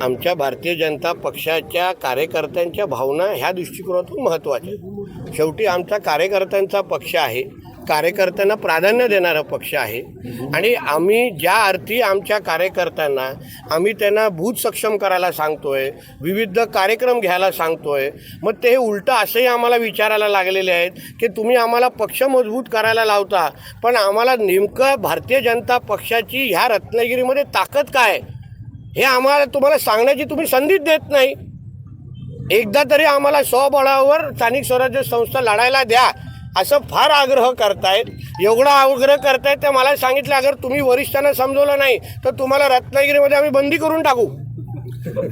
आमच्या भारतीय जनता पक्षाच्या कार्यकर्त्यांच्या भावना ह्या दृष्टिकोनातून महत्त्वाच्या. शेवटी आमचा कार्यकर्त्यांचा पक्ष आहे, कार्यकर्त्यांना प्राधान्य देणारा पक्ष आहे आणि आम्ही ज्या अर्थी आमच्या कार्यकर्त्यांना आम्ही त्यांना बूथ सक्षम करायला सांगतोय, विविध कार्यक्रम घ्यायला सांगतोय, मग ते उलटं असंही आम्हाला विचारायला लागलेले आहेत की तुम्ही आम्हाला पक्ष मजबूत करायला लावता, पण आम्हाला नेमकं भारतीय जनता पक्षाची ह्या रत्नागिरीमध्ये ताकद काय हे आम्हाला तुम्हाला सांगण्याची तुम्ही संधीच देत नाही. एकदा तरी आम्हाला स्वबळावर स्थानिक स्वराज्य संस्था लढायला द्या असं फार आग्रह करतायत. एवढा आग्रह करतायत ते मला सांगितलं अगर तुम्ही वरिष्ठांना समजवलं नाही तर तुम्हाला रत्नागिरीमध्ये आम्ही बंदी करून टाकू.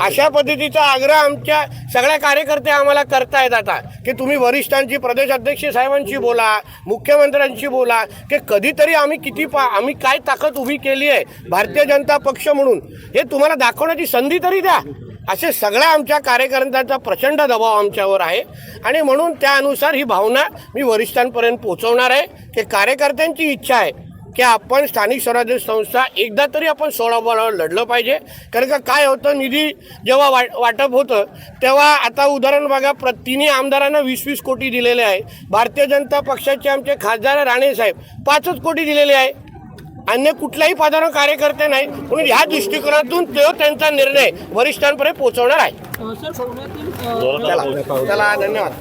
अशा पद्धतीचा आग्रह आमच्या सगळ्या कार्यकर्ते आम्हाला करतायत आता की तुम्ही वरिष्ठांची, प्रदेशाध्यक्ष साहेबांशी बोला, मुख्यमंत्र्यांशी बोला की कधीतरी आम्ही आम्ही काय ताकद उभी केली आहे भारतीय जनता पक्ष म्हणून हे तुम्हाला दाखवण्याची संधी तरी द्या. असे सगळ्या आमच्या कार्यकर्त्यांचा प्रचंड दबाव आमच्यावर आहे आणि म्हणून त्यानुसार ही भावना मी वरिष्ठांपर्यंत पोहोचवणार आहे की कार्यकर्त्यांची इच्छा आहे की आपण स्थानिक स्वराज्य संस्था एकदा तरी आपण स्वबळावर लढलं पाहिजे. कारण का काय होतं, निधी जेव्हा वाटप होतं तेव्हा आता उदाहरण बघा, तिन्ही आमदारांना 20-20 कोटी दिलेले आहे. भारतीय जनता पक्षाचे आमचे खासदार राणे साहेब 5 कोटी दिलेले आहे. अन्य कुठलाही पदावर कार्यकर्ते नाही. म्हणून ह्या दृष्टिकोनातून तो त्यांचा निर्णय वरिष्ठांपर्यंत पोहोचवणार आहे. सर, चला धन्यवाद.